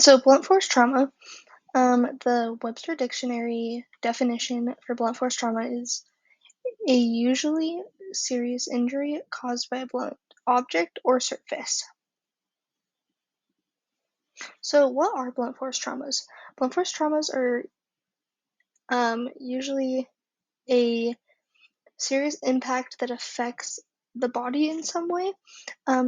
So blunt force trauma, the Webster Dictionary definition for blunt force trauma is a usually serious injury caused by a blunt object or surface. So what are blunt force traumas? Blunt force traumas are usually a serious impact that affects the body in some way.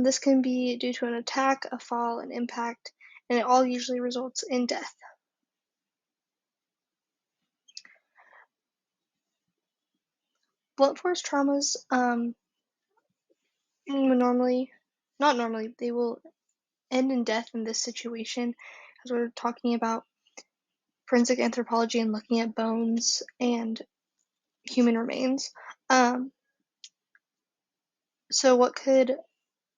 This can be due to an attack, a fall, an impact, and it all usually results in death. Blunt force traumas normally, not normally, they will end in death in this situation, as we're talking about forensic anthropology and looking at bones and human remains. Um, so what could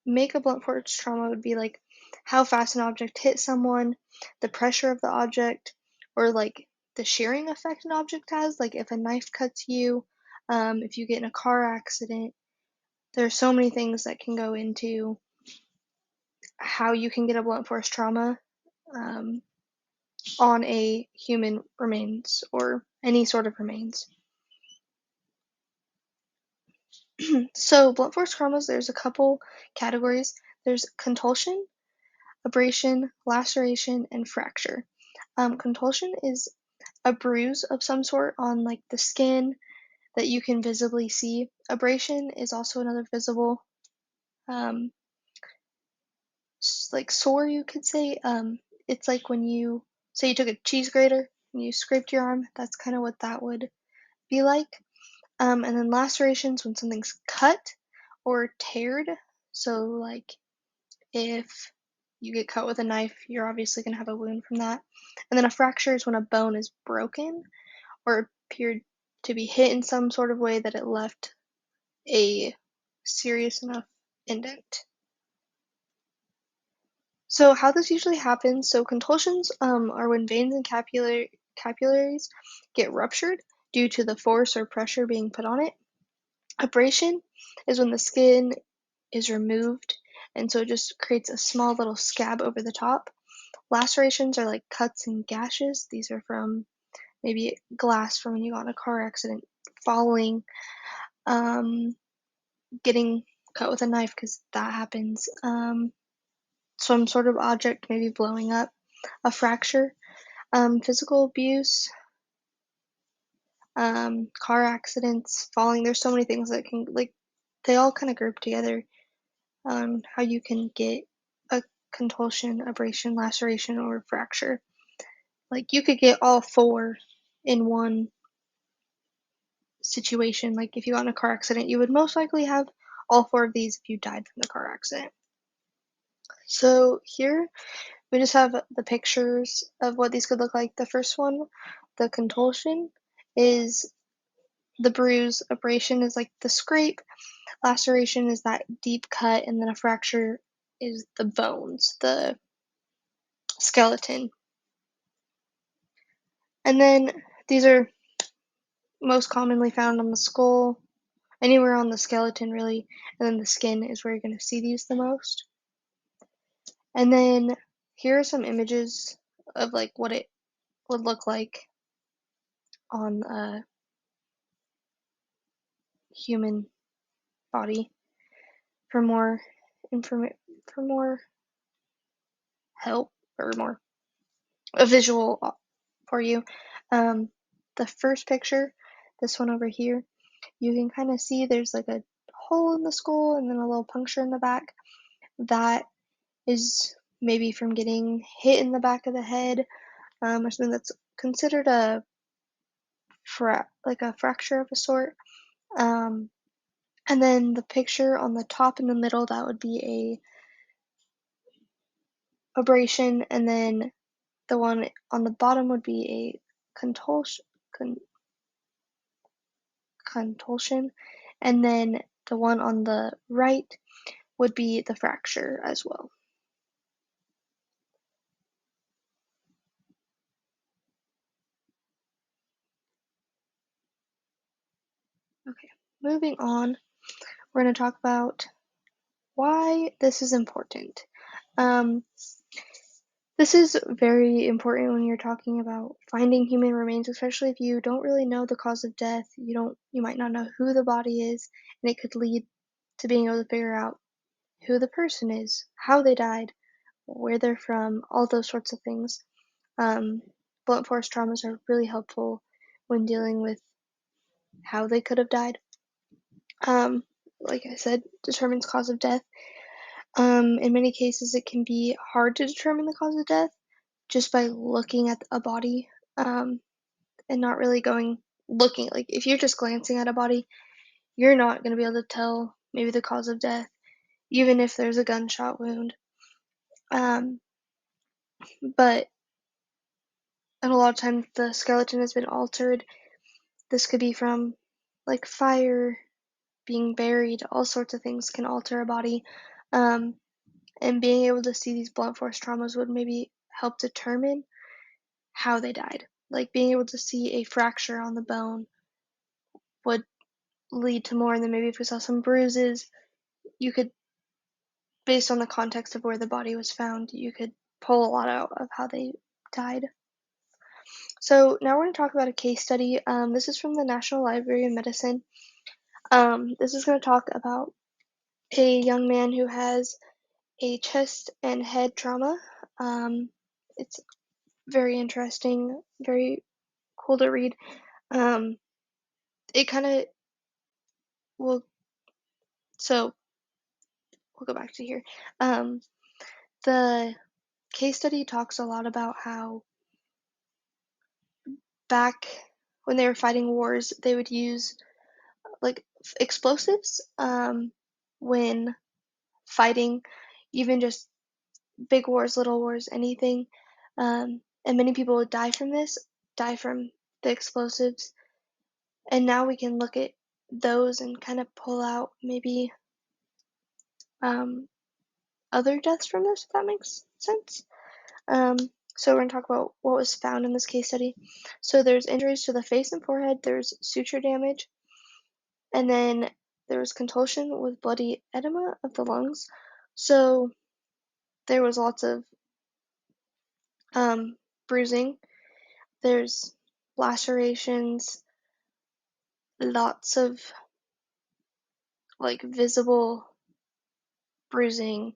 make a blunt force trauma would be like how fast an object hit someone, the pressure of the object, or like the shearing effect an object has. Like if a knife cuts you, if you get in a car accident, there's so many things that can go into how you can get a blunt force trauma um, on a human remains or any sort of remains. So blunt force traumas, there's a couple categories. There's contusion, abrasion, laceration, and fracture. Contusion is a bruise of some sort on like the skin that you can visibly see. Abrasion is also another visible, um, like sore, you could say. It's like when you say you took a cheese grater and you scraped your arm. That's kind of what that would be like. And then lacerations when something's cut or teared. So like if you get cut with a knife, you're obviously going to have a wound from that. And then a fracture is when a bone is broken or appeared to be hit in some sort of way that it left a serious enough indent. So how this usually happens, so contusions are when veins and capillaries get ruptured due to the force or pressure being put on it. Abrasion is when the skin is removed and so it just creates a small little scab over the top. Lacerations are like cuts and gashes. These are from maybe glass from when you got in a car accident, falling, um, getting cut with a knife because that happens. Some sort of object maybe blowing up, a fracture, physical abuse, car accidents, falling. There's so many things that can like they all kind of group together on how you can get a contusion, abrasion, laceration, or fracture. Like you could get all four in one situation. Like if you got in a car accident, you would most likely have all four of these if you died from the car accident. So here we just have the pictures of what these could look like. The first one, the contusion, is the bruise. Abrasion is like the scrape. Laceration is that deep cut, and then a fracture is the bones, the skeleton. And then these are most commonly found on the skull, anywhere on the skeleton really, and then the skin is where you're going to see these the most. And then here are some images of like what it would look like on a human body for more for more help or more a visual for you. Um, the first picture, this one over here, you can kind of see there's like a hole in the skull and then a little puncture in the back. That is maybe from getting hit in the back of the head, or something that's considered a like a fracture of a sort. Um, and then the picture on the top in the middle, that would be a abrasion, and then the one on the bottom would be a contusion, and then the one on the right would be the fracture as well. Okay, moving on, we're going to talk about why this is important. Um, This is very important when you're talking about finding human remains, especially if you don't really know the cause of death. You might not know who the body is, and it could lead to being able to figure out who the person is, how they died, where they're from, all those sorts of things. Um, Blunt force traumas are really helpful when dealing with how they could have died. Um, like I said, determines cause of death. In many cases, it can be hard to determine the cause of death just by looking at a body, and not really going looking. Like if you're just glancing at a body, you're not going to be able to tell maybe the cause of death, even if there's a gunshot wound. Um, but and a lot of times the skeleton has been altered. This could be from like fire, being buried, all sorts of things can alter a body. Um, and being able to see these blunt force traumas would maybe help determine how they died. Like being able to see a fracture on the bone would lead to more, and then maybe if we saw some bruises, you could, based on the context of where the body was found, you could pull a lot out of how they died. So now we're going to talk about a case study. This is from the National Library of Medicine. This is going to talk about a young man who has a chest and head trauma. It's very interesting, very cool to read. Um, it kind of will, so we'll go back to here. Um, the case study talks a lot about how back when they were fighting wars, they would use like explosives when fighting, even just big wars, little wars, anything. And many people would die from the explosives. And now we can look at those and kind of pull out maybe um, other deaths from this, if that makes sense. Um, so we're going to talk about what was found in this case study. So there's injuries to the face and forehead, there's suture damage, and then there was contusion with bloody edema of the lungs. So there was lots of bruising. There's lacerations, lots of like visible bruising,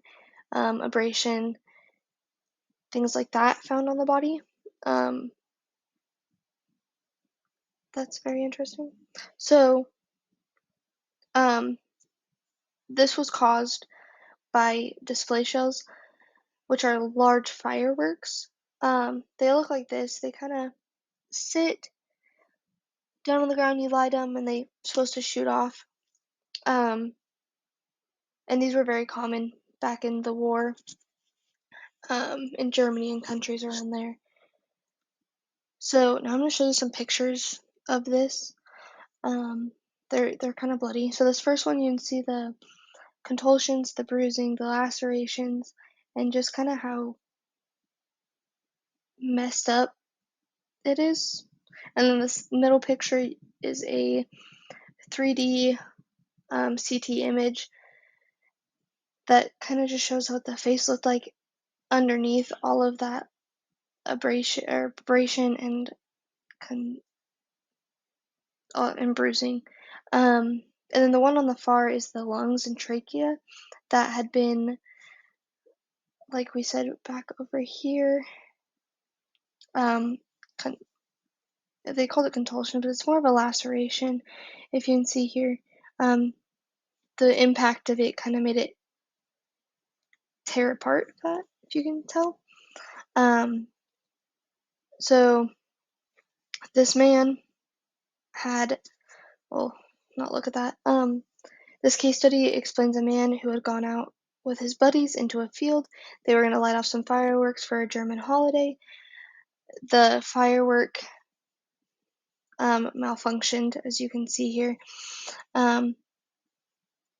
abrasion, things like that found on the body. Um, that's very interesting. So um, this was caused by display shells, which are large fireworks. They look like this. They kind of sit down on the ground, you light them, and they're supposed to shoot off. Um, and these were very common back in the war, in Germany and countries around there. So now I'm going to show you some pictures of this. Um, they're kind of bloody. So this first one, you can see the contusions, the bruising, the lacerations, and just kind of how messed up it is. And then this middle picture is a 3D CT image that kind of just shows what the face looked like underneath all of that abrasion and bruising. And then the one on the far is the lungs and trachea that had been, like we said back over here, um, they called it contusion, but it's more of a laceration. If you can see here, the impact of it kind of made it tear apart. If you can tell. So this man had, well, not look at that. This case study explains a man who had gone out with his buddies into a field. They were going to light off some fireworks for a German holiday. The firework malfunctioned, as you can see here.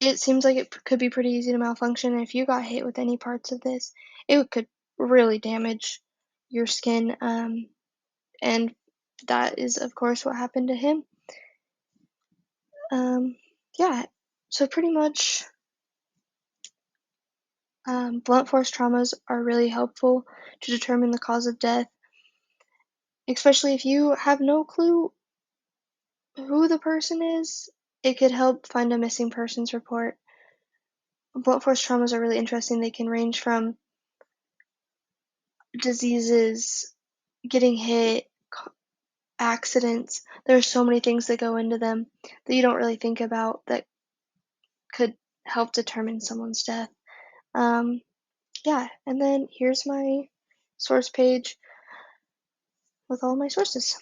It seems like it could be pretty easy to malfunction, and if you got hit with any parts of this, it could really damage your skin. And that is, of course, what happened to him. Yeah, so pretty much Blunt force traumas are really helpful to determine the cause of death, especially if you have no clue who the person is. It could help find a missing persons report. Blunt force traumas are really interesting. They can range from diseases, getting hit, accidents. There are so many things that go into them that you don't really think about that could help determine someone's death. Um, yeah, and then here's my source page with all my sources.